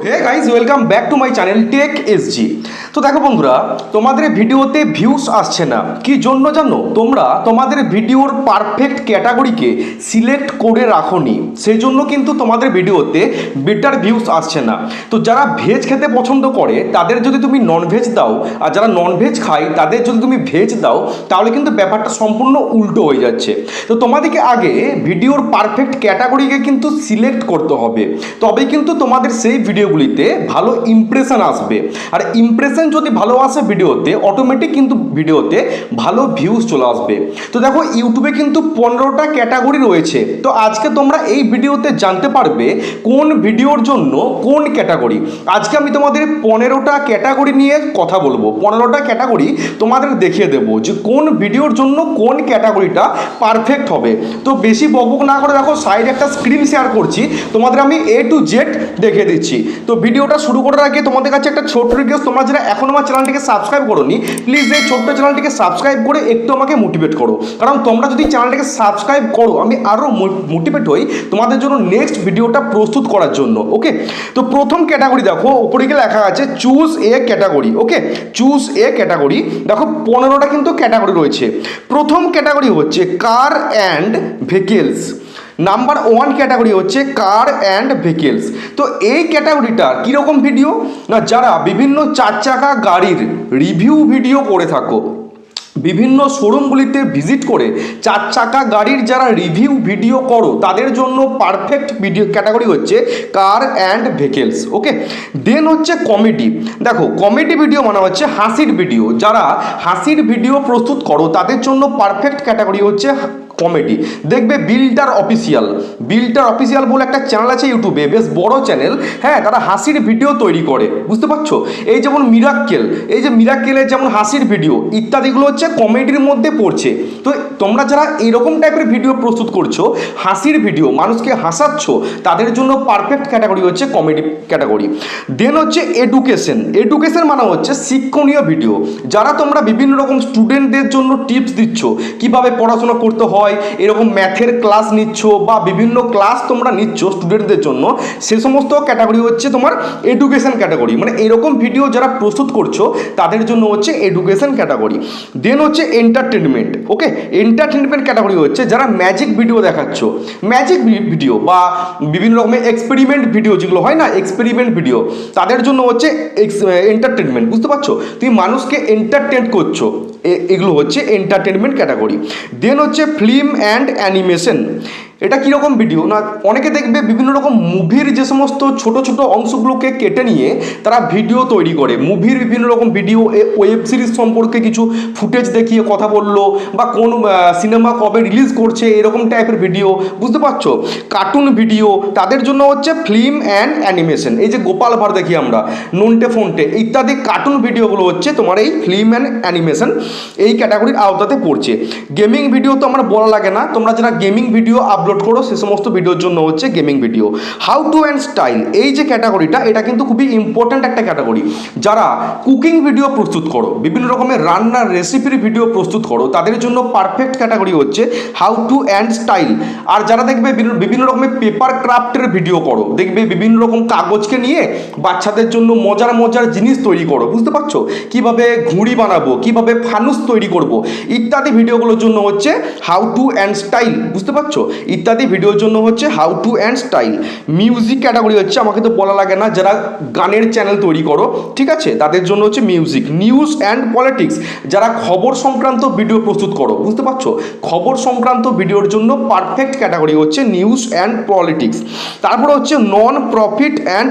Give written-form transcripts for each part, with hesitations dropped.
Hey guys welcome back to my channel Tech SG. তো দেখো বন্ধুরা, তোমাদের ভিডিওতে ভিউস আসছে না, কি জন্য জানো? তোমরা তোমাদের ভিডিওর পারফেক্ট ক্যাটাগরিকে সিলেক্ট করে রাখোনি, সেই জন্য কিন্তু তোমাদের ভিডিওতে বেটার ভিউস আসছে না। তো যারা ভেজ খেতে পছন্দ করে তাদের যদি তুমি ননভেজ দাও, আর যারা ননভেজ খায় তাদের যদি তুমি ভেজ দাও, তাহলে কিন্তু ব্যাপারটা সম্পূর্ণ উল্টো হয়ে যাচ্ছে। তো তোমাদেরকে আগে ভিডিওর পারফেক্ট ক্যাটাগরিকে কিন্তু সিলেক্ট করতে হবে, তবেই কিন্তু তোমাদের সেই ভিডিওগুলিতে ভালো ইমপ্রেশন আসবে। আর ইমপ্রেশন যদি ভালো আসে ভিডিওতে, অটোমেটিক কিন্তু ভিডিওতে ভালো ভিউজ চলে আসবে। তো দেখো, ইউটিউবে কিন্তু 15টা ক্যাটাগরি রয়েছে। তো আজকে তোমরা এই ভিডিওতে জানতে পারবে কোন ভিডিওর জন্য কোন ক্যাটাগরি। আজকে আমি তোমাদের 15টা ক্যাটাগরি নিয়ে কথা বলবো। 15টা ক্যাটাগরি তোমাদের দেখিয়ে দেবো যে কোন ভিডিওর জন্য কোন ক্যাটাগরিটা পারফেক্ট হবে। তো বেশি বকবক না করে দেখো, সাইডে একটা স্ক্রিন শেয়ার করছি, তোমাদের আমি A to Z দেখিয়ে দিচ্ছি। তো ভিডিওটা শুরু করার আগে তোমাদের কাছে একটা ছোট্ট রিকোয়েস্ট, তোমরা যারা এখন আমার চ্যানেলটিকে সাবস্ক্রাইব করোনি, প্লিজ এই ছোট্ট চ্যানেলটিকে সাবস্ক্রাইব করে একটু আমাকে মোটিভেট করো। কারণ তোমরা যদি চ্যানেলটিকে সাবস্ক্রাইব করো, আমি আরও মোটিভেট হই তোমাদের জন্য নেক্সট ভিডিওটা প্রস্তুত করার জন্য। ওকে, তো প্রথম ক্যাটাগরি দেখো, উপরে গিয়ে লেখা আছে choose A category. Okay, choose A category. দেখো 15টা কিন্তু ক্যাটাগরি রয়েছে। প্রথম ক্যাটাগরি হচ্ছে car and vehicles. Number 1 category হচ্ছে কার অ্যান্ড ভেহিকেলস। তো এই ক্যাটাগরিটা কীরকম ভিডিও না, যারা বিভিন্ন 4 চাকা গাড়ির রিভিউ ভিডিও করে থাকো, বিভিন্ন শোরুমগুলিতে ভিজিট করে 4 চাকা গাড়ির যারা রিভিউ ভিডিও করো, তাদের জন্য পারফেক্ট ভিডিও ক্যাটাগরি হচ্ছে কার অ্যান্ড ভেহিকেলস। ওকে, দেন হচ্ছে কমেডি। দেখো, কমেডি ভিডিও মানে হচ্ছে হাসির ভিডিও। যারা হাসির ভিডিও প্রস্তুত করো তাদের জন্য পারফেক্ট ক্যাটাগরি হচ্ছে কমেডি। দেখবে বিল্টার অফিসিয়াল বলে একটা চ্যানেল আছে ইউটিউবে, বেশ বড় চ্যানেল। হ্যাঁ, তারা হাসির ভিডিও তৈরি করে, বুঝতে পারছো? এই যেমন মিরাক্কেলের যেমন হাসির ভিডিও ইত্যাদিগুলো হচ্ছে কমেডির মধ্যে পড়ছে। তো তোমরা যারা এরকম টাইপের ভিডিও প্রস্তুত করছো, হাসির ভিডিও, মানুষকে হাসাচ্ছ, তাদের জন্য পারফেক্ট ক্যাটাগরি হচ্ছে কমেডি ক্যাটাগরি। দেন হচ্ছে এডুকেশন মানে হচ্ছে শিক্ষণীয় ভিডিও। যারা তোমরা বিভিন্ন রকম স্টুডেন্টদের জন্য টিপস দিচ্ছ, কিভাবে পড়াশোনা করতে হয়, এরকম ম্যাথের ক্লাস নিচ্ছ বা বিভিন্ন ক্লাস তোমরা নিচ্ছ স্টুডেন্টদের জন্য, সে সমস্ত ক্যাটাগরি হচ্ছে তোমার এডুকেশন ক্যাটাগরি। মানে এরকম ভিডিও যারা প্রস্তুত করছো তাদের জন্য হচ্ছে এডুকেশন ক্যাটাগরি। দেন হচ্ছে এন্টারটেনমেন্ট। ওকে, এন্টারটেনমেন্ট ক্যাটাগরি হচ্ছে যারা ম্যাজিক ভিডিও দেখাচ্ছ, ম্যাজিক ভিডিও বা বিভিন্ন রকমের এক্সপেরিমেন্ট ভিডিও যেগুলো হয় না, এক্সপেরিমেন্ট ভিডিও, তাদের জন্য হচ্ছে এন্টারটেনমেন্ট। বুঝতে পারছো? তুমি মানুষকে এন্টারটেন করছো, এগুলো হচ্ছে এন্টারটেনমেন্ট ক্যাটাগরি। দেন হচ্ছে ফিল্ম অ্যান্ড অ্যানিমেশন। এটা কীরকম ভিডিও না, অনেকে দেখবে বিভিন্ন রকম মুভির যে সমস্ত ছোট ছোট অংশগুলোকে কেটে নিয়ে তারা ভিডিও তৈরি করে। মুভির বিভিন্ন রকম ভিডিও, ওয়েব সিরিজ সম্পর্কে কিছু ফুটেজ দেখিয়ে কথা বললো, বা কোন সিনেমা কবে রিলিজ করছে, এরকম টাইপের ভিডিও। বুঝতে পারছো? কার্টুন ভিডিও, তাদের জন্য হচ্ছে ফিল্ম অ্যান্ড অ্যানিমেশন। এই যে গোপাল ভাঁড় দেখি আমরা, নন্টে ফন্টে ইত্যাদি কার্টুন ভিডিওগুলো হচ্ছে তোমার এই ফিল্ম অ্যান্ড অ্যানিমেশন, এই ক্যাটাগরির আওতাতে পড়ছে। গেমিং ভিডিও তো আমার বলা লাগে না, তোমরা যারা গেমিং ভিডিও আপলোড করো সে সমস্ত ভিডিওর জন্য হচ্ছে gaming video. How to and style, এই যে ক্যাটাগরিটা, এটা কিন্তু খুবই ইম্পর্ট্যান্ট একটা ক্যাটাগরি। যারা কুকিং ভিডিও প্রস্তুত করো, বিভিন্ন রকমের রান্নার রেসিপির ভিডিও প্রস্তুত করো, তাদের জন্য পারফেক্ট ক্যাটাগরি হচ্ছে হাউ টু অ্যান্ড স্টাইল। আর যারা দেখবে বিভিন্ন রকমের পেপার ক্রাফটের ভিডিও করো, দেখবে বিভিন্ন রকম কাগজকে নিয়ে বাচ্চাদের জন্য মজার মজার জিনিস তৈরি করো, বুঝতে পারছো? কিভাবে ঘুড়ি বানাবো, কিভাবে ফানুস তৈরি করব, ইত্যাদি ভিডিওগুলোর জন্য হচ্ছে হাউ টু অ্যান্ড স্টাইল। বুঝতে পারছো? ইত্যাদি ভিডিওর জন্য হচ্ছে how to and style. Music category হচ্ছে, আমাকে তো বলা লাগে না, যারা গানের চ্যানেল তৈরি করো, ঠিক আছে, তাদের জন্য হচ্ছে মিউজিক। নিউজ অ্যান্ড পলিটিক্স, যারা খবর সংক্রান্ত ভিডিও প্রস্তুত করো, বুঝতে পারছো? খবর সংক্রান্ত ভিডিওর জন্য পারফেক্ট ক্যাটাগরি হচ্ছে নিউজ অ্যান্ড পলিটিক্স। তারপর হচ্ছে নন প্রফিট অ্যান্ড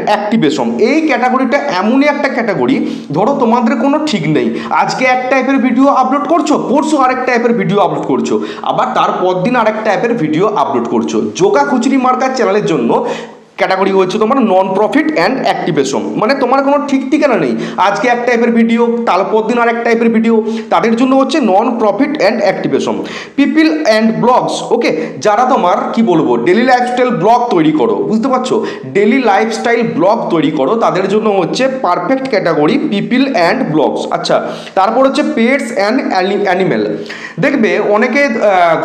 অ্যাক্টিভেশন। এই ক্যাটাগরিটা এমনই একটা ক্যাটাগরি, ধরো তোমাদের কোনো ঠিক নেই, আজকে এক টাইপের ভিডিও আপলোড করছো, পরশু আরেক টাইপের ভিডিও আপলোড করছো, আবার তারপর দিন আরেক টাইপের ভিডিও আপলোড করছো। জোকা খুচরি মার্কার চ্যানেলের জন্য ক্যাটাগরি হচ্ছে তোমার নন প্রফিট অ্যান্ড অ্যাক্টিভেশন, মানে তোমার কোনো ঠিক ঠিকানা নেই, আজকে এক টাইপের ভিডিও, তারপর দিন আর এক টাইপের ভিডিও, তাদের জন্য হচ্ছে non profit and activation. People and blogs, okay, যারা তোমার কি বলবো ডেলি লাইফস্টাইল ব্লগ তৈরি করো, বুঝতে পারছো, ডেলি লাইফস্টাইল ব্লগ তৈরি করো, তাদের জন্য হচ্ছে perfect category people and blogs. আচ্ছা, তারপর হচ্ছে পেটস অ্যান্ড অ্যানিমেল। দেখবে অনেকে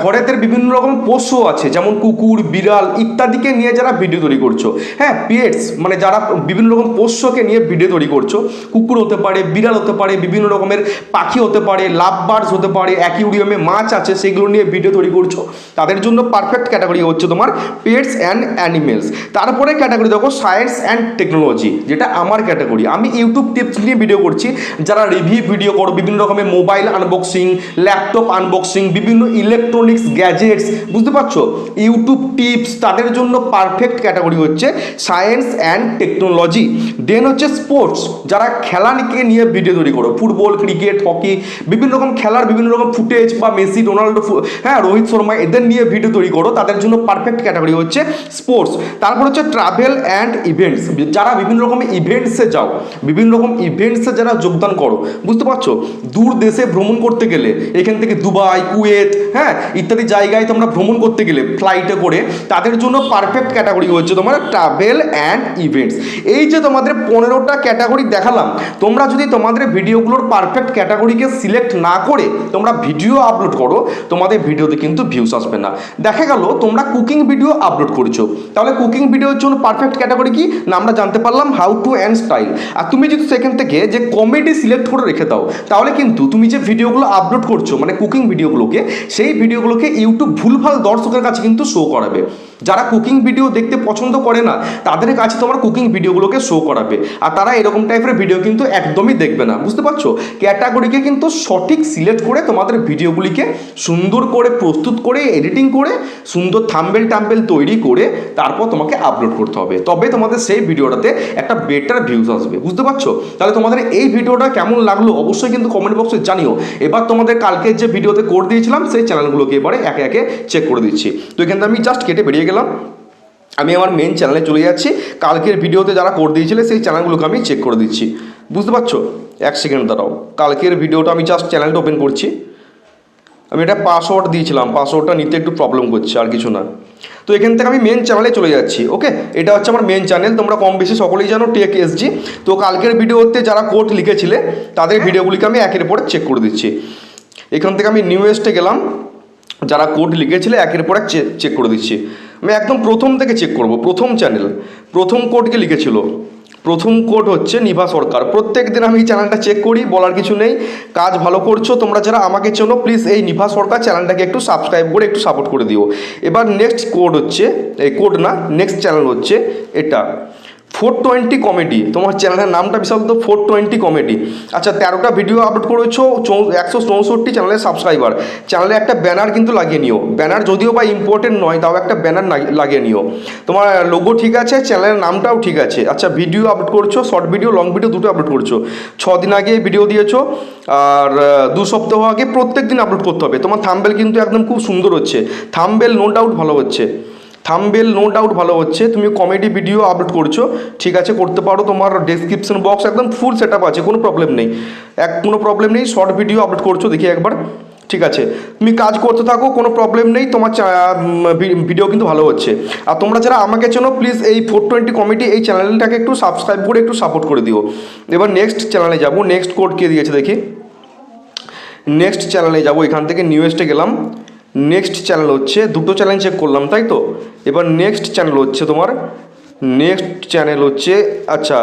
ঘরেতে বিভিন্ন রকম পোষ্য আছে, যেমন কুকুর, বিড়াল ইত্যাদিকে নিয়ে যারা ভিডিও তৈরি করছো, হ্যাঁ, পেটস মানে যারা বিভিন্ন রকম পোষ্যকে নিয়ে ভিডিও তৈরি করছো, কুকুর হতে পারে, বিড়াল হতে পারে, বিভিন্ন রকমের পাখি হতে পারে, লাভ বার্ডস হতে পারে, অ্যাকুয়ারিয়ামে মাছ আছে সেগুলো নিয়ে ভিডিও তৈরি করছো, তাদের জন্য পারফেক্ট ক্যাটাগরি হচ্ছে তোমার পেটস অ্যান্ড অ্যানিমেলস। তারপরে ক্যাটাগরি দেখো সায়েন্স অ্যান্ড টেকনোলজি, যেটা আমার ক্যাটাগরি, আমি ইউটিউব টিপস নিয়ে ভিডিও করছি, যারা রিভিউ ভিডিও করো, বিভিন্ন রকমের মোবাইল আনবক্সিং, ল্যাপটপ আনবক্সিং, বিভিন্ন ইলেকট্রনিক্স গ্যাজেটস, বুঝতে পারছো, ইউটিউব টিপস, তাদের জন্য পারফেক্ট ক্যাটাগরি হচ্ছে সায়েন্স অ্যান্ড টেকনোলজি। দেন হচ্ছে স্পোর্টস, যারা খেলাকে নিয়ে ভিডিও তৈরি করো, ফুটবল, ক্রিকেট, হকি, বিভিন্ন রকম খেলার বিভিন্ন রকম ফুটেজ, বা মেসি, রোনাল্ডো, হ্যাঁ, রোহিত শর্মা, এদের নিয়ে ভিডিও তৈরি করো, তাদের জন্য পারফেক্ট ক্যাটাগরি হচ্ছে স্পোর্টস। তারপর হচ্ছে ট্রাভেল অ্যান্ড ইভেন্টস, যারা বিভিন্ন রকম ইভেন্টসে যাও, বিভিন্ন রকম ইভেন্টসে যারা যোগদান করো, বুঝতে পারছো, দূর দেশে ভ্রমণ করতে গেলে, এখান থেকে দুবাই, কুয়েত, হ্যাঁ, ইত্যাদি জায়গায় তোমরা ভ্রমণ করতে গেলে ফ্লাইটে করে, তাদের জন্য পারফেক্ট ক্যাটাগরি হচ্ছে তোমার ট্রাভেল অ্যান্ড ইভেন্টস। এই যে তোমাদের 15টা ক্যাটাগরি দেখালাম, তোমরা যদি তোমাদের ভিডিওগুলোর পারফেক্ট ক্যাটাগরিকে সিলেক্ট না করে তোমরা ভিডিও আপলোড করো, তোমাদের ভিডিওতে কিন্তু ভিউস আসবে না। দেখা গেল তোমরা কুকিং ভিডিও আপলোড করছো, তাহলে কুকিং ভিডিওর জন্য পারফেক্ট ক্যাটাগরি কি না আমরা জানতে পারলাম হাউ টু অ্যান্ড স্টাইল। আর তুমি যদি সেখান থেকে যে কমেডি সিলেক্ট করে রেখে দাও, তাহলে কিন্তু তুমি যে ভিডিওগুলো আপলোড করছো মানে কুকিং ভিডিওগুলোকে, সেই ভিডিওগুলোকে ইউটিউব ভুলভাল দর্শকের কাছে কিন্তু শো করাবে। যারা কুকিং ভিডিও দেখতে পছন্দ করে না, তাদের কাছে তোমার কুকিং ভিডিওগুলোকে শো করাবে, আর তারা এরকম টাইপের ভিডিও কিন্তু একদমই দেখবে না, বুঝতে পারছো। ক্যাটাগরিকে কিন্তু সঠিক সিলেক্ট করে তোমাদের ভিডিওগুলিকে সুন্দর করে প্রস্তুত করে, এডিটিং করে, সুন্দর থাম্বনেল টাম্বেল তৈরি করে তারপর তোমাকে আপলোড করতে হবে, তবে তোমাদের সেই ভিডিওটাতে একটা বেটার ভিউজ আসবে, বুঝতে পারছো। তাহলে তোমাদের এই ভিডিওটা কেমন লাগলো অবশ্যই কিন্তু কমেন্ট বক্সে জানিও। এবার তোমাদের কালকের যে ভিডিওতে কোড দিয়েছিলাম সেই চ্যানেলগুলোকে এবারে একে একে চেক করে দিচ্ছি। তো এখান থেকে আমি জাস্ট কেটে বেরিয়ে গেলাম, আমি আমার মেন চ্যানেলে চলে যাচ্ছি, কালকের ভিডিওতে যারা কোড দিয়েছিলে সেই চ্যানেলগুলোকে আমি চেক করে দিচ্ছি, বুঝতে পারছো। এক সেকেন্ড দাঁড়াও, কালকের ভিডিওটা আমি জাস্ট চ্যানেলটা ওপেন করছি। আমি এটা পাসওয়ার্ড দিয়েছিলাম, পাসওয়ার্ডটা নিতে একটু প্রবলেম করছে, আর কিছু না। তো এখান থেকে আমি মেন চ্যানেলে চলে যাচ্ছি, ওকে, এটা হচ্ছে আমার মেন চ্যানেল, তোমরা কম বেশি সকলেই জানো টেক এসজি। তো কালকের ভিডিওতে যারা কোড লিখেছিলে তাদের ভিডিওগুলিকে আমি একের পর চেক করে দিচ্ছি। এখান থেকে আমি নিউয়েস্টে গেলাম, যারা কোড লিখেছিলে একের পর এক চেক করে দিচ্ছি। আমি একদম প্রথম থেকে চেক করব, প্রথম চ্যানেল, প্রথম কোডকে লিখেছিল, প্রথম কোড হচ্ছে নিভা সরকার। প্রত্যেক দিন আমি এই চ্যানেলটা চেক করি, বলার কিছু নেই, কাজ ভালো করছো তোমরা যারা আমাকে চেনো, প্লিজ এই নিভা সরকার চ্যানেলটাকে একটু সাবস্ক্রাইব করে একটু সাপোর্ট করে দিও। এবার নেক্সট কোড হচ্ছে, এই কোড না, নেক্সট চ্যানেল হচ্ছে এটা 420 কমেডি, তোমার চ্যানেলের নামটা বিশাল তো 420 কমেডি। আচ্ছা, 13টা ভিডিও আপলোড করেছো, 164 চ্যানেলের সাবস্ক্রাইবার, চ্যানেলে একটা ব্যানার কিন্তু লাগিয়ে নিও, ব্যানার যদিও বা ইম্পর্টেন্ট নয় তাও একটা ব্যানার লাগিয়ে নিও। তোমার লোগো ঠিক আছে, চ্যানেলের নামটাও ঠিক আছে। আচ্ছা, ভিডিও আপলোড করছো, শর্ট ভিডিও, লং ভিডিও দুটো আপলোড করছো, 6 দিন আগে ভিডিও দিয়েছো আর 2 সপ্তাহ আগে, প্রত্যেক দিন আপলোড করতে হবে। তোমার থাম্বনেল কিন্তু একদম খুব সুন্দর হচ্ছে, থাম্বনেল নো ডাউট ভালো হচ্ছে, থাম্বনেল নো ডাউট ভালো হচ্ছে। তুমি কমেডি ভিডিও আপলোড করছো, ঠিক আছে, করতে পারো, তোমার ডেসক্রিপশন বক্স একদম ফুল সেট আপ আছে, কোনো প্রবলেম নেই, কোনো প্রবলেম নেই। শর্ট ভিডিও আপলোড করছো, দেখি একবার, ঠিক আছে, তুমি কাজ করতে থাকো, কোনো প্রবলেম নেই, তোমার ভিডিও কিন্তু ভালো হচ্ছে। আর তোমরা যারা আমাকে চেনো, প্লিজ এই 420 কমেডি এই চ্যানেলটাকে একটু সাবস্ক্রাইব করে একটু সাপোর্ট করে দিও। এবার নেক্সট চ্যানেলে যাবো, নেক্সট কোড কে দিয়েছে দেখি, নেক্সট চ্যানেলে যাবো, এখান থেকে নিউয়েস্টে গেলাম, নেক্সট চ্যানেল হচ্ছে, দুটো চ্যানেল চেক করলাম তাই তো। এবার নেক্সট চ্যানেল হচ্ছে তোমার, নেক্সট চ্যানেল হচ্ছে, আচ্ছা,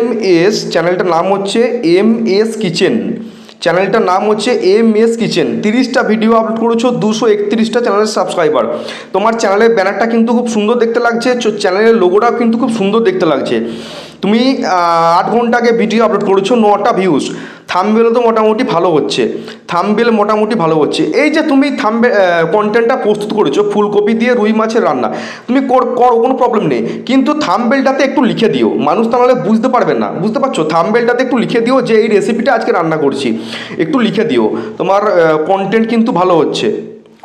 MS, চ্যানেলটার নাম হচ্ছে MS কিচেন, চ্যানেলটার নাম হচ্ছে MS কিচেন। 30টা ভিডিও আপলোড করেছো, 231টা চ্যানেলের সাবস্ক্রাইবার। তোমার চ্যানেলের ব্যানারটা কিন্তু খুব সুন্দর দেখতে লাগছে, চ্যানেলের লোগোটাও কিন্তু খুব সুন্দর দেখতে লাগছে। তুমি 8 ঘন্টা আগে ভিডিও আপলোড করেছো, 9টা ভিউজ। থাম্বনেল তো মোটামুটি ভালো হচ্ছে, থাম্বনেল মোটামুটি ভালো হচ্ছে। এই যে তুমি কন্টেন্টটা প্রস্তুত করেছো ফুলকপি দিয়ে রুই মাছের রান্না, তুমি করো, কোনো প্রবলেম নেই, কিন্তু থাম্বনেলটাতে একটু লিখে দিও, মানুষ তাহলে বুঝতে পারবে না, বুঝতে পারছো। থাম্বনেলটাতে একটু লিখে দিও যে এই রেসিপিটা আজকে রান্না করছি, একটু লিখে দিও। তোমার কন্টেন্ট কিন্তু ভালো হচ্ছে,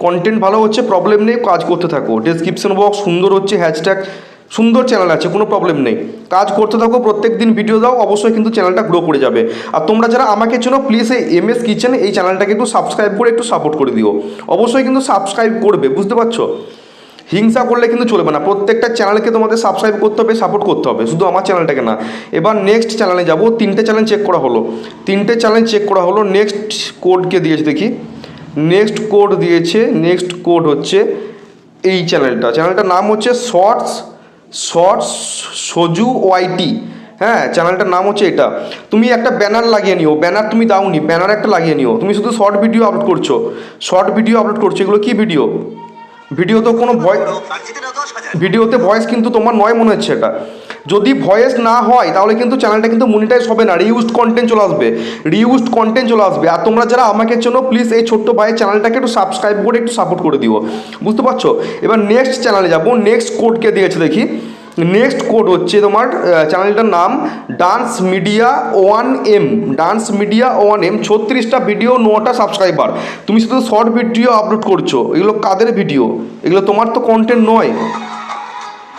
কন্টেন্ট ভালো হচ্ছে, প্রবলেম নেই, কাজ করতে থাকো। ডেসক্রিপশন বক্স সুন্দর হচ্ছে, হ্যাশট্যাগ সুন্দর চ্যানেল আছে, কোনো প্রবলেম নেই। কাজ করতে থাকো, প্রত্যেক দিন ভিডিও দাও, অবশ্যই কিন্তু চ্যানেলটা গ্রো করে যাবে। আর তোমরা যারা আমাকে চেনো প্লিজ এই MS কিচেন এই চ্যানেলটাকে একটু সাবস্ক্রাইব করে একটু সাপোর্ট করে দিও। অবশ্যই কিন্তু সাবস্ক্রাইব করবে, বুঝতে পারছো? হিংসা করলে কিন্তু চলবে না, প্রত্যেকটা চ্যানেলকে তোমাদের সাবস্ক্রাইব করতে হবে, সাপোর্ট করতে হবে, শুধু আমার চ্যানেলটাকে না। এবার নেক্সট চ্যানেলে যাব। 3টে চ্যানেল চেক করা হলো, 3টে চ্যানেল চেক করা হলো। নেক্সট কোডকে দিয়েছে দেখি, নেক্সট কোড দিয়েছে, নেক্সট কোড হচ্ছে এই চ্যানেলটার নাম হচ্ছে শর্টস সজু YT। হ্যাঁ, চ্যানেলটার নাম হচ্ছে এটা। তুমি একটা ব্যানার লাগিয়ে নিও, ব্যানার তুমি দাওনি, ব্যানার একটা লাগিয়ে নিও। তুমি শুধু শর্ট ভিডিও আপলোড করছো, এগুলো কি ভিডিও? ভিডিও তো কোনো ভিডিওতে ভয়েস কিন্তু তোমার নয় মনে হচ্ছে এটা। যদি ভয়েস না হয় তাহলে কিন্তু চ্যানেলটা কিন্তু মনিটাইজ হবে না, রিউজড কন্টেন্ট চলে আসবে। আর তোমরা যারা আমাকে চেনো প্লিজ এই ছোট্ট ভাইয়ের চ্যানেলটাকে একটু সাবস্ক্রাইব করে একটু সাপোর্ট করে দিও, বুঝতে পারছো? এবার নেক্সট চ্যানেলে যাবো। নেক্সট কোডকে দিয়েছে দেখি। নেক্সট কোড হচ্ছে তোমার চ্যানেলটার নাম ডান্স মিডিয়া 1M। 36টা ভিডিও, 9টা সাবস্ক্রাইবার। তুমি শুধু শর্ট ভিডিও আপলোড করছো, এগুলো কাদের ভিডিও? এগুলো তোমার তো কন্টেন্ট নয়।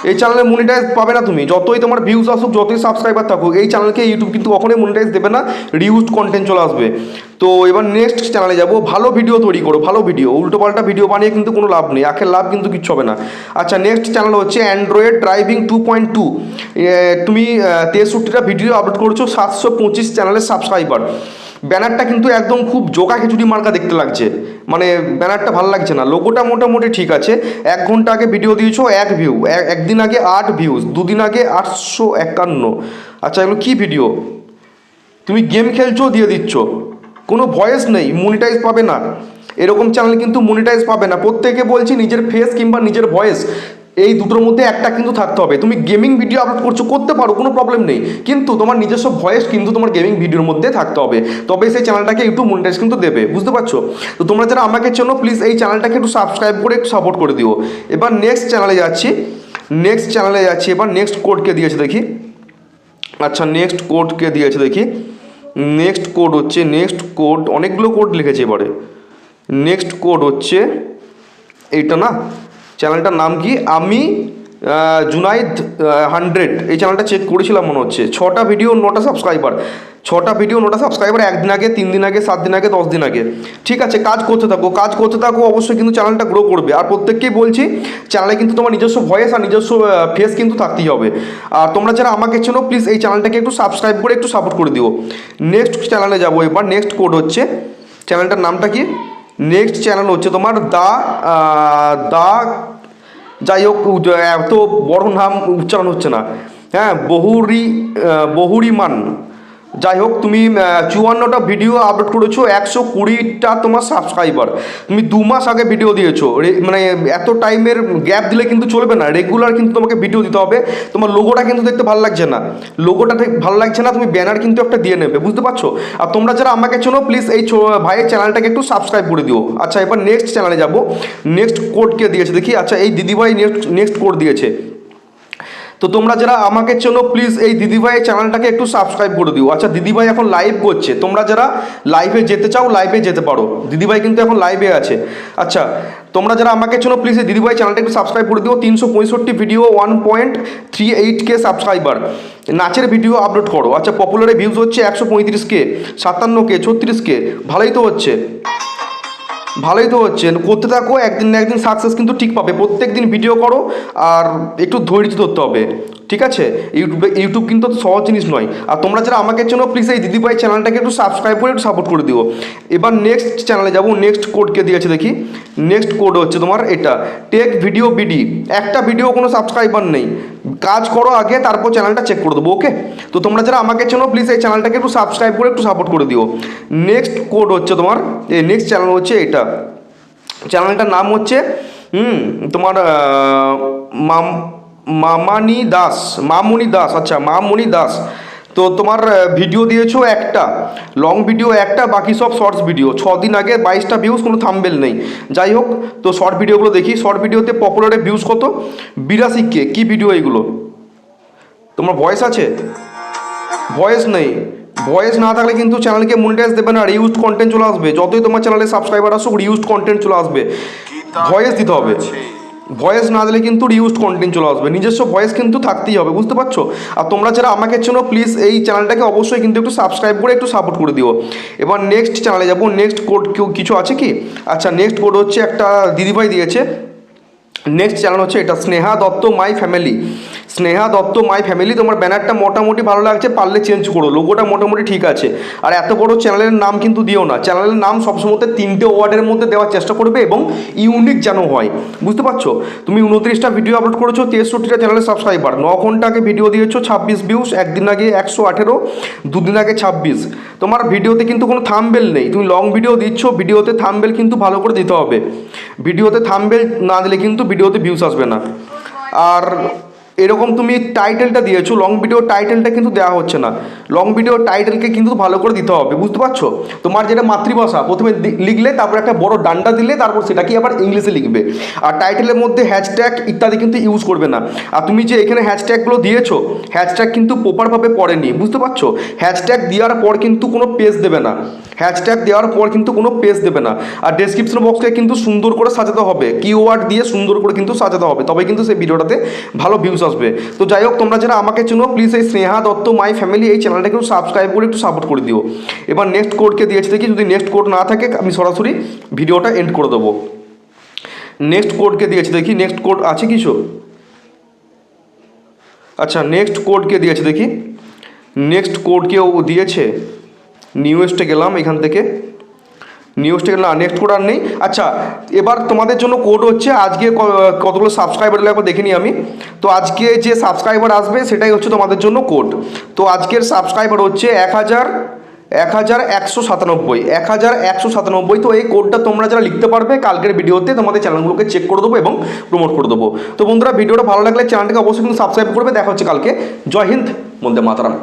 এই চ্যানেলে মনিটাইজ পাবে না তুমি, যতই তোমার ভিউজ আসুক, যতই সাবস্ক্রাইবার থাকুক, এই চ্যানেলকে ইউটিউব কিন্তু কখনোই মনিটাইজ দেবে না, রিউজড কন্টেন্ট চলে আসবে। তো এবার নেক্সট চ্যানেলে যাবো। ভালো ভিডিও তৈরি করো, ভালো ভিডিও, উল্টোপাল্টা ভিডিও বানিয়ে কিন্তু কোনো লাভ নেই, আখের লাভ কিন্তু কিচ্ছু হবে না। আচ্ছা, নেক্সট চ্যানেল হচ্ছে অ্যান্ড্রয়েড ড্রাইভিং 2.2। তুমি 63টা ভিডিও আপলোড করছো, 725 চ্যানেলের সাবস্ক্রাইবার। ব্যানারটা কিন্তু একদম খুব জোকা খিচুড়ি মার্কা দেখতে লাগছে, মানে ব্যানারটা ভালো লাগছে না। লোগোটা মোটামুটি ঠিক আছে। 1 ঘন্টা আগে ভিডিও দিয়েছো, 1 ভিউ। একদিন আগে 8 ভিউজ, 2 দিন আগে 851। আচ্ছা, এগুলো কী ভিডিও? তুমি গেম খেলছো, দিয়ে দিচ্ছ, কোনো ভয়েস নেই, মনিটাইজ পাবে না। এরকম চ্যানেল কিন্তু মনিটাইজ পাবে না। প্রত্যেকে বলছি নিজের ফেস কিংবা নিজের ভয়েস, এই দুটোর মধ্যে একটা কিন্তু থাকতে হবে। তুমি গেমিং ভিডিও আপলোড করছো, করতে পারো, কোনো প্রবলেম নেই, কিন্তু তোমার নিজস্ব ভয়েস কিন্তু তোমার গেমিং ভিডিওর মধ্যে থাকতে হবে, তবে সেই চ্যানেলটাকে ইউটিউব মনিটাইজ কিন্তু দেবে, বুঝতে পারছো? তো তোমরা যারা আমাকে চেনো প্লিজ এই চ্যানেলটাকে একটু সাবস্ক্রাইব করে একটু সাপোর্ট করে দিও। এবার নেক্সট চ্যানেলে যাচ্ছি। এবার নেক্সট কোডকে দিয়েছে দেখি। আচ্ছা, নেক্সট কোডকে দিয়েছে দেখি। নেক্সট কোড হচ্ছে, অনেকগুলো কোড লিখেছে এবারে। নেক্সট কোড হচ্ছে এইটা না, চ্যানেলটার নাম কি? আমি জুনাইদ 100। এই চ্যানেলটা চেক করেছিলাম মনে হচ্ছে। 6টা ভিডিও 9টা সাবস্ক্রাইবার। 6টা ভিডিও 9টা সাবস্ক্রাইবার, 1 দিন আগে, 3 দিন আগে, 7 দিন আগে, 10 দিন আগে। ঠিক আছে, কাজ করতে থাকো, অবশ্যই কিন্তু চ্যানেলটা গ্রো করবে। আর প্রত্যেককেই বলছি, চ্যানেলে কিন্তু তোমার নিজস্ব ভয়েস আর নিজস্ব ফেস কিন্তু থাকতেই হবে। আর তোমরা যারা আমাকে চেনো প্লিজ এই চ্যানেলটাকে একটু সাবস্ক্রাইব করে একটু সাপোর্ট করে দিও। নেক্সট চ্যানেলে যাবো এবার। নেক্সট কোড হচ্ছে, চ্যানেলটার নামটা কি? নেক্সট চ্যানেল হচ্ছে তোমার যাই হোক, এত বড় নাম উচ্চারণ হচ্ছে না। হ্যাঁ, বহুরিমান। যাই হোক, তুমি 54টা ভিডিও আপলোড করেছো, 120টা তোমার সাবস্ক্রাইবার। তুমি 2 মাস আগে ভিডিও দিয়েছো, মানে এত টাইমের গ্যাপ দিলে কিন্তু চলবে না, রেগুলার কিন্তু তোমাকে ভিডিও দিতে হবে। তোমার লোগোটা কিন্তু দেখতে ভালো লাগছে না, তুমি ব্যানার কিন্তু একটা দিয়ে নেবে, বুঝতে পারছো? আর তোমরা যারা আমাকে চেনো প্লিজ এই ভাইয়ের চ্যানেলটাকে একটু সাবস্ক্রাইব করে দিও। আচ্ছা, এবার নেক্সট চ্যানেলে যাবো। নেক্সট কোডকে দিয়েছে দেখি। আচ্ছা, এই দিদিভাই নেক্সট কোড দিয়েছে। তো তোমরা যারা আমাকে চেনো প্লিজ এই দিদিভাইয়ের চ্যানেলটাকে একটু সাবস্ক্রাইব করে দিও। আচ্ছা, দিদিভাই এখন লাইভ করছে, তোমরা যারা লাইভে যেতে চাও লাইভে যেতে পারো, দিদিভাই কিন্তু এখন লাইভে আছে। আচ্ছা, তোমরা যারা আমাকে চেনো প্লিজ এই দিদিভাই চ্যানেলটা একটু সাবস্ক্রাইব করে দিও। 365 ভিডিও, 1.38K সাবস্ক্রাইবার। নাচের ভিডিও আপলোড করো। আচ্ছা, পপুলারে ভিউজ হচ্ছে 135K, 57K, 36K। ভালোই তো হচ্ছে, করতে থাকো, একদিন না একদিন সাকসেস কিন্তু ঠিক পাবে। প্রত্যেক দিন ভিডিও করো আর একটু ধৈর্য ধরতে হবে, ঠিক আছে? ইউটিউব কিন্তু সহজ জিনিস নয়। আর তোমরা যারা আমাকে চেনো প্লিজ এই দিদিভাই চ্যানেলটাকে একটু সাবস্ক্রাইব করে একটু সাপোর্ট করে দিও। এবার নেক্সট চ্যানেলে যাবো। নেক্সট কোডকে দিয়েছে দেখি। নেক্সট কোড হচ্ছে তোমার এটা, টেক ভিডিও বিডি। একটা ভিডিও কোনো সাবস্ক্রাইবার নেই, কাজ করো আগে, তারপর চ্যানেলটা চেক করে দেবো, ওকে? তো তোমরা যারা আমাকে চেনো প্লিজ এই চ্যানেলটাকে একটু সাবস্ক্রাইব করে একটু সাপোর্ট করে দিও। নেক্সট কোড হচ্ছে তোমার, এই নেক্সট চ্যানেল হচ্ছে এটা। চ্যানেলটার নাম হচ্ছে তোমার মামনি দাস। আচ্ছা, মামনি দাস। তো তোমার ভিডিও দিয়েছো একটা, লং ভিডিও একটা, বাকি সব শর্টস ভিডিও। 6 দিন আগে 22টা ভিউজ, কোনো থাম্বনেল নেই। যাই হোক, তো শর্ট ভিডিওগুলো দেখি। শর্ট ভিডিওতে পপুলারে ভিউজ কত? 82K। কী ভিডিও এইগুলো? তোমার ভয়েস আছে? ভয়েস নেই। ভয়েস না থাকলে কিন্তু চ্যানেলকে মনিটাইজ দেবে না, রিউজড কন্টেন্ট চলে আসবে। যতই তোমার চ্যানেলে সাবস্ক্রাইবার আসুক, রিউজড কন্টেন্ট চলে আসবে। ভয়েস দিতে হবে। ভয়েস না দিলে কিন্তু রিউজড কন্টেন্ট চলে আসবে, নিজস্ব ভয়েস কিন্তু থাকতেই হবে, বুঝতে পারছো? আর তোমরা যারা আমাকে চেনো প্লিজ এই চ্যানেলটাকে অবশ্যই কিন্তু একটু সাবস্ক্রাইব করে একটু সাপোর্ট করে দিও। এবার নেক্সট চ্যানেলে যাবো। নেক্সট কোড কিছু আছে কি? আচ্ছা, নেক্সট কোড হচ্ছে একটা দিদিভাই দিয়েছে। নেক্সট চ্যানেল হচ্ছে এটা, Sneha Dutta my family. Sneha Dutta my family, তোমার ব্যানারটা মোটামুটি ভালো লাগছে, পারলে চেঞ্জ করো, লোগোটা মোটামুটি ঠিক আছে। আর এত বড় চ্যানেলের নাম কিন্তু দিও না, চ্যানেলের নাম সবসময় 3টে ওয়ার্ডের মধ্যে দেওয়ার চেষ্টা করবে এবং ইউনিক যেন হয়, বুঝতে পারছো? তুমি 29টা ভিডিও আপলোড করেছো, 63টা চ্যানেলের সাবস্ক্রাইবার, 9 ঘন্টা আগে ভিডিও দিয়েছো, 26 ভিউস, একদিন আগে 118, দুদিন আগে 26। তোমার ভিডিওতে কিন্তু কোনো থাম্বনেল নেই, তুমি লং ভিডিও দিচ্ছ, ভিডিওতে থাম্বনেল কিন্তু ভালো করে দিতে হবে, ভিডিওতে থাম্বনেল না দিলে কিন্তু ভিডিওতে ভিউস আসবে না। আর এরকম তুমি টাইটেলটা দিয়েছো, লং ভিডিও টাইটেলটা কিন্তু দেওয়া হচ্ছে না, লং ভিডিও টাইটেলকে কিন্তু ভালো করে দিতে হবে, বুঝতে পারছো? তোমার যেটা মাতৃভাষা প্রথমে লিখলে, তারপর একটা বড় ডান্ডা দিলে, তারপর সেটাকে আবার ইংলিশে লিখবে। আর টাইটেলের মধ্যে হ্যাশট্যাগ ইত্যাদি কিন্তু ইউজ করবে না। আর তুমি যে এখানে হ্যাশট্যাগুলো দিয়েছো, হ্যাশট্যাগ কিন্তু প্রপারভাবে পড়েনি, বুঝতে পারছো? হ্যাশট্যাগ দেওয়ার পর কিন্তু কোনো পেজ দেবে না, হ্যাশট্যাগ দেওয়ার পর কিন্তু কোনো পেজ দেবে না। আর ডেসক্রিপশন বক্সকে কিন্তু সুন্দর করে সাজাতে হবে, কিওয়ার্ড দিয়ে সুন্দর করে কিন্তু সাজাতে হবে, তবে কিন্তু সেই ভিডিওটাতে ভালো ভিউজ আসবে। তো যাই হোক, তোমরা যারা আমাকে চেনো প্লিজ এই স্নেহা দত্ত মাই ফ্যামিলি এই চ্যানেলটাকে একটু সাবস্ক্রাইব করে একটু সাপোর্ট করে দিও। এবার নেক্সট কোডকে দিয়েছি দেখি, যদি নেক্সট কোড না থাকে আমি সরাসরি ভিডিওটা এন্ড করে দেবো। নেক্সট কোডকে দিয়েছি দেখি, নেক্সট কোড আছে কিছু? আচ্ছা, নেক্সট কোডকে দিয়েছে দেখি, নেক্সট কোডকেও দিয়েছে। নিউজটে গেলাম, এখান থেকে নিউজটা গেলাম, নেক্সট কোড আর নেই। আচ্ছা, এবার তোমাদের জন্য কোড হচ্ছে, আজকে কতগুলো সাবস্ক্রাইবার এলো একবার দেখে নিই আমি। তো আজকে যে সাবস্ক্রাইবার আসবে সেটাই হচ্ছে তোমাদের জন্য কোড। তো আজকের সাবস্ক্রাইবার হচ্ছে 1197। তো এই কোডটা তোমরা যারা লিখতে পারবে কালকের ভিডিওতে তোমাদের চ্যানেলগুলোকে চেক করে দেবো এবং প্রমোট করে দেবো। তো বন্ধুরা, ভিডিওটা ভালো লাগলে চ্যানেলটাকে অবশ্যই কিন্তু সাবস্ক্রাইব করবে। দেখা হচ্ছে কালকে। জয় হিন্দ, বন্দে মাতরম।